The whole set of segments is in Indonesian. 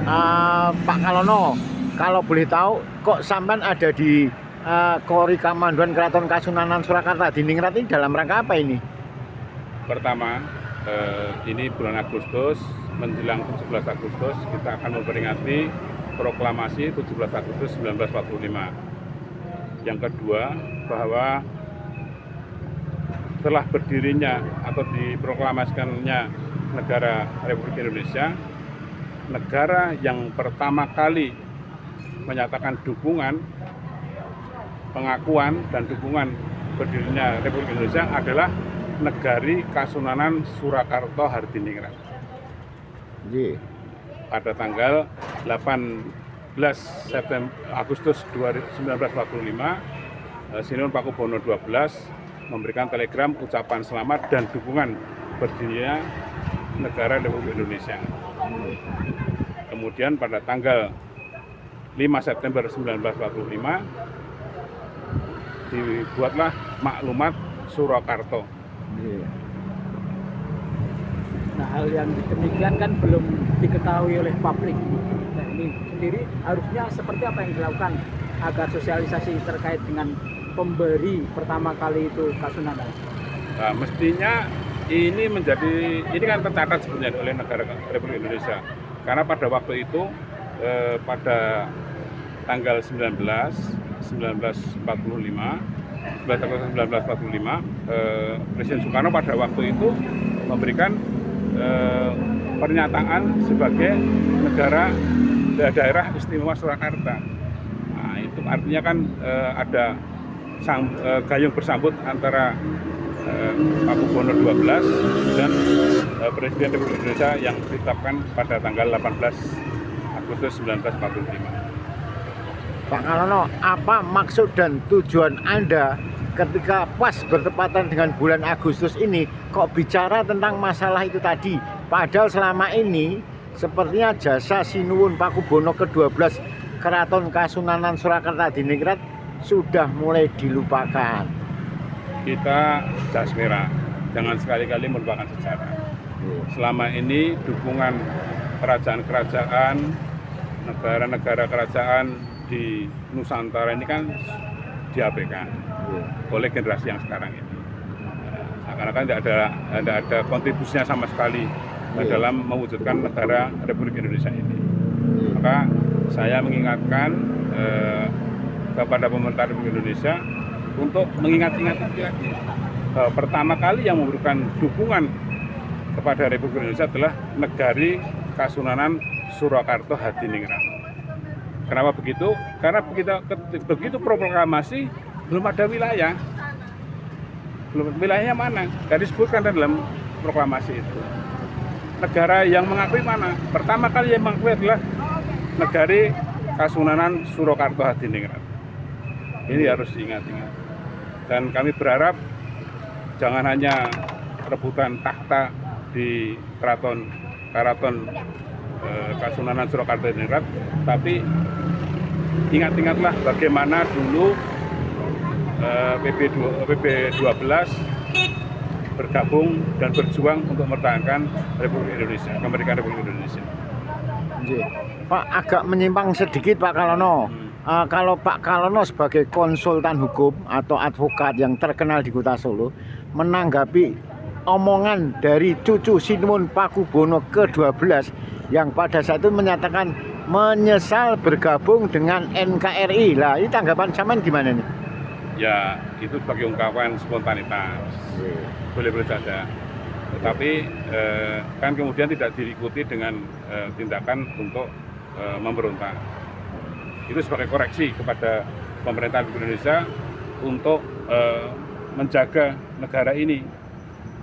Pak Kalono, kalau boleh tahu kok sampean ada di Kori Kamanduan Keraton Kasunanan Surakarta di Ningrat ini dalam rangka apa ini? Pertama, ini bulan Agustus, menjelang 17 Agustus, kita akan memperingati proklamasi 17 Agustus 1945. Yang kedua, bahwa setelah berdirinya atau diproklamasikannya negara Republik Indonesia, negara yang pertama kali menyatakan dukungan, pengakuan dan dukungan berdirinya Republik Indonesia adalah Negari Kasunanan Surakarta Hadiningrat. Pada tanggal 18 Agustus 1945, Sinuhun Pakubono XII memberikan telegram ucapan selamat dan dukungan berdirinya negara Republik Indonesia. Kemudian pada tanggal 5 September 1945 dibuatlah maklumat Surakarta. Nah, hal yang demikian kan belum diketahui oleh publik. Nah, ini sendiri harusnya seperti apa yang dilakukan agar sosialisasi terkait dengan pemberi pertama kali itu Kasunanan? Nah, mestinya ini kan tercatat sebenarnya oleh negara Republik Indonesia. Karena pada waktu itu pada tanggal 1945 Presiden Soekarno pada waktu itu memberikan pernyataan sebagai negara daerah istimewa Surakarta. Nah, itu artinya kan ada gayung bersambut antara Pakubono XII dan Presiden Republik Indonesia yang ditetapkan pada tanggal 18 Agustus 1945. Pak Kalono, apa maksud dan tujuan Anda ketika pas bertepatan dengan bulan Agustus ini kok bicara tentang masalah itu tadi? Padahal selama ini sepertinya jasa Sinuhun Pakubono ke-12 Keraton Kasunanan Surakarta Hadiningrat sudah mulai dilupakan. Kita jas merah, jangan sekali-kali melupakan sejarah. Selama ini dukungan kerajaan-kerajaan, negara-negara kerajaan di Nusantara ini kan diabaikan oleh generasi yang sekarang ini. Seakan-akan tidak ada kontribusinya sama sekali dalam mewujudkan negara Republik Indonesia ini. Maka saya mengingatkan kepada pemerintah Republik Indonesia untuk mengingat-ingat lagi. Pertama kali yang memberikan dukungan kepada Republik Indonesia adalah Negari Kasunanan Surakarta Hadiningrat. Kenapa begitu? Karena begitu proklamasi belum ada wilayah. Wilayahnya mana? Tidak disebutkan dalam proklamasi itu. Negara yang mengakui mana? Pertama kali yang mengakui adalah Negari Kasunanan Surakarta Hadiningrat. Ini harus diingat-ingat. Dan kami berharap jangan hanya rebutan takhta di Keraton Kasunanan Surakarta Hadiningrat, tapi ingat-ingatlah bagaimana dulu PP12 bergabung dan berjuang untuk mempertahankan Republik Indonesia, kemerdekaan Republik Indonesia. Pak, agak menyimpang sedikit Pak Kalono. Kalau Pak Kalono sebagai konsultan hukum atau advokat yang terkenal di Kota Solo menanggapi omongan dari cucu Sinuhun Pakubono ke-12 yang pada saat itu menyatakan menyesal bergabung dengan NKRI. Lah, ini tanggapan sampean gimana nih? Ya, itu sebagai ungkapan spontanitas. Boleh-boleh saja. Tetapi kan kemudian tidak diikuti dengan tindakan untuk memberontak. Itu sebagai koreksi kepada pemerintah Republik Indonesia untuk menjaga negara ini.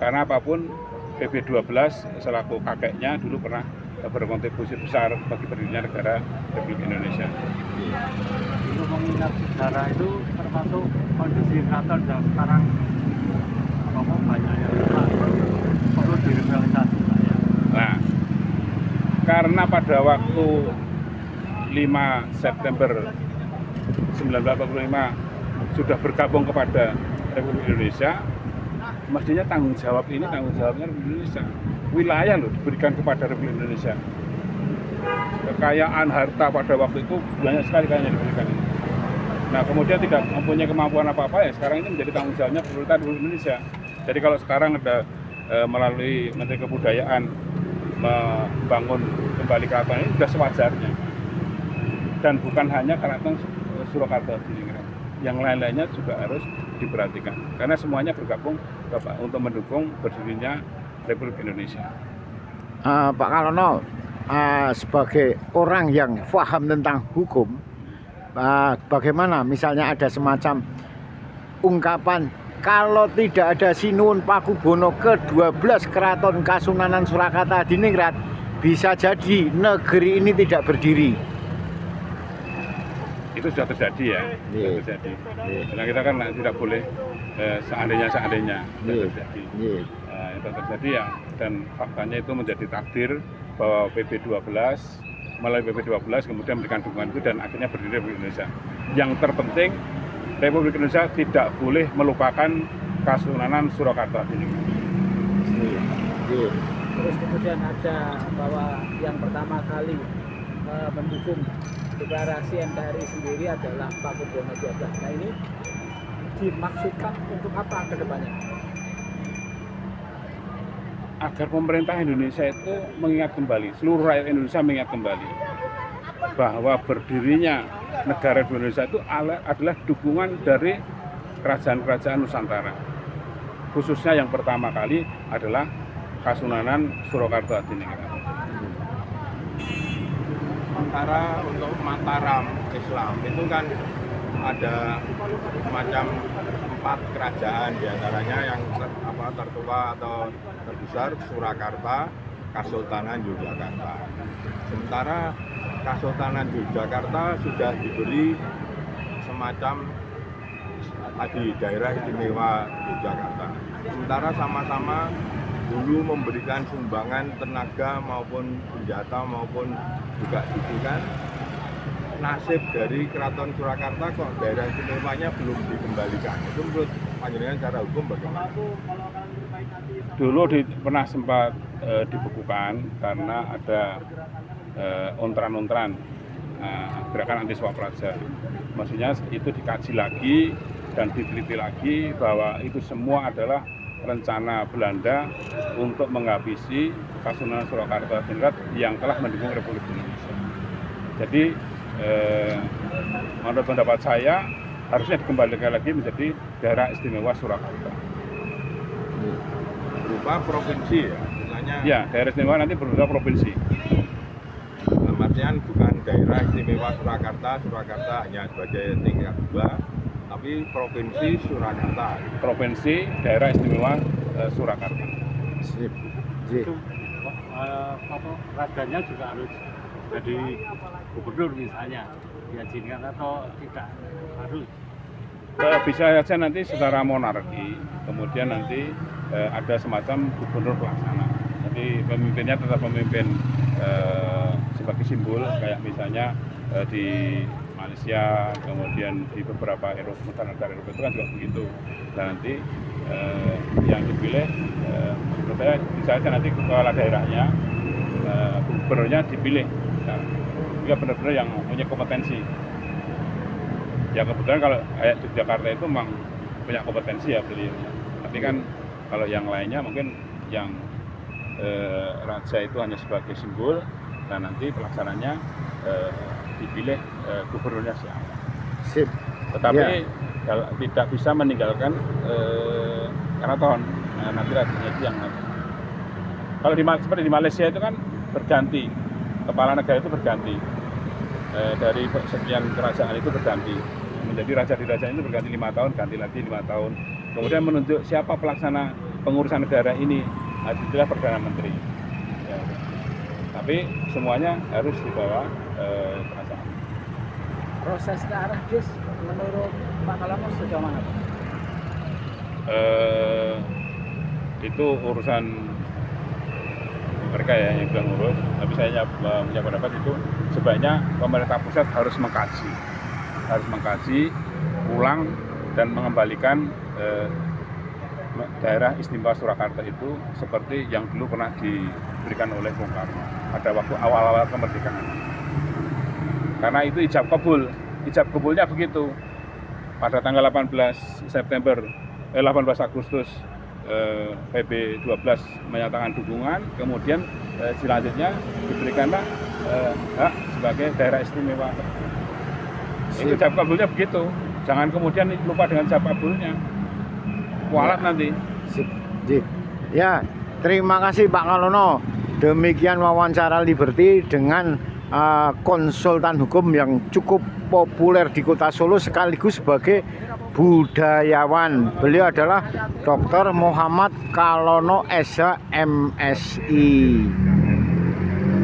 Karena apapun PP12 selaku kakeknya dulu pernah berkontribusi besar bagi berdirinya negara Republik Indonesia. Untuk mengingat sejarah itu termasuk kondisi keraton yang sekarang banyak ya, perlu direvitalisasi. Nah, karena pada waktu 5 September 1945 sudah bergabung kepada Republik Indonesia, mestinya tanggung jawabnya Republik Indonesia. Wilayah loh diberikan kepada Republik Indonesia. kekayaan harta pada waktu itu banyak sekali kayaknya diberikan ini. Nah kemudian tidak mempunyai kemampuan apa-apa ya sekarang ini menjadi tanggung jawabnya pemerintah Republik Indonesia. Jadi kalau sekarang ada melalui Menteri Kebudayaan membangun kembali keraton ini sudah sewajarnya. Dan bukan hanya keraton Surakarta Hadiningrat, yang lain-lainnya juga harus diperhatikan. Karena semuanya bergabung untuk mendukung berdirinya Republik Indonesia. Pak Kalono, sebagai orang yang paham tentang hukum, bagaimana misalnya ada semacam ungkapan kalau tidak ada Sinuhun Pakubono ke-12 Keraton Kasunanan Surakarta Hadiningrat, bisa jadi negeri ini tidak berdiri. Itu sudah terjadi ya, sudah terjadi. Karena kita kan tidak boleh seandainya terjadi. Itu terjadi ya, dan faktanya itu menjadi takdir bahwa PP12 melalui PP12 kemudian memberikan dukungan itu dan akhirnya berdiri Republik Indonesia. Yang terpenting Republik Indonesia tidak boleh melupakan Kasunanan Surakarta Hadiningrat. Terus kemudian ada bahwa yang pertama kali mendukung deklarasi NKRI sendiri adalah Pakubono 12. Nah ini dimaksudkan untuk apa ke depannya? Agar pemerintah Indonesia itu mengingat kembali, seluruh rakyat Indonesia mengingat kembali bahwa berdirinya negara Indonesia itu adalah dukungan dari kerajaan-kerajaan Nusantara. Khususnya yang pertama kali adalah Kasunanan Surakarta Hadiningrat. Sementara untuk Mataram Islam itu kan ada semacam 4 kerajaan, diantaranya yang tertua atau terbesar Surakarta, Kasultanan Yogyakarta. Sementara Kasultanan Yogyakarta sudah diberi semacam tadi daerah istimewa Yogyakarta. Sementara sama-sama dulu memberikan sumbangan tenaga maupun senjata maupun juga dukungan. Nasib dari Keraton Surakarta kok daerah istimewanya belum dikembalikan. Itu menurut panjenengan secara hukum bagaimana? Dulu pernah sempat dibekukan karena ada ontran-ontran gerakan anti swap raja. Maksudnya itu dikaji lagi dan diteliti lagi bahwa itu semua adalah rencana Belanda untuk menghabisi Kasunanan Surakarta Hadiningrat yang telah mendukung Republik Indonesia. Jadi menurut pendapat saya harusnya dikembalikan lagi menjadi daerah istimewa Surakarta. Berupa provinsi ya, misalnya. Ya, daerah istimewa nanti berupa provinsi. Artian bukan daerah istimewa Surakarta, Surakarta hanya sebagai tingkat 2, tapi provinsi Surakarta. Provinsi daerah istimewa Surakarta. Sip. Itu rajanya juga harus jadi gubernur misalnya, diizinkan atau tidak harus? Bisa saja nanti secara monarki, kemudian nanti ada semacam gubernur pelaksana. Jadi pemimpinnya tetap pemimpin sebagai simbol, kayak misalnya di Malaysia, kemudian di beberapa negara Eropa itu kan juga begitu. Dan nanti yang dipilih, menurut saya bisa saja nanti kepala daerahnya, gubernurnya dipilih. Nah, juga benar-benar yang punya kompetensi. Ya kebetulan kalau kayak di Jakarta itu memang punya kompetensi ya beliau. Tapi kan kalau yang lainnya mungkin yang raja itu hanya sebagai simbol, dan nanti pelaksananya dipilih gubernurnya siapa. Sip. Tetapi tidak bisa meninggalkan keraton. Nah, nanti rajanya itu yang kalau seperti di Malaysia itu kan berganti, kepala negara itu berganti, dari sekian kerajaan itu berganti, menjadi raja di kerajaan itu berganti 5 tahun, ganti lagi 5 tahun, kemudian menunjuk siapa pelaksana pengurusan negara ini, adalah Perdana Menteri. Ya. Tapi semuanya harus di bawah kerajaan. Proses ke arah JIS menurut Pak Kalono sejauh mana, Pak? Itu urusan mereka ya yang sudah ngurus, tapi saya punya pendapat itu sebaiknya pemerintah pusat harus mengkaji ulang dan mengembalikan daerah istimewa Surakarta itu seperti yang dulu pernah diberikan oleh Bung Karno pada waktu awal-awal kemerdekaan. Karena itu ijab kabulnya begitu. Pada tanggal 18 Agustus PP 12 menyatakan dukungan, kemudian selanjutnya diberikanlah hak sebagai daerah istimewa. Itu ijab kabulnya begitu. Jangan kemudian lupa dengan ijab kabulnya. Kualat nanti. Sip. Ya, terima kasih Pak Kalono. Demikian wawancara Liberty dengan konsultan hukum yang cukup populer di Kota Solo sekaligus sebagai budayawan. Beliau adalah Dr. Muhammad Kalono SH MSI.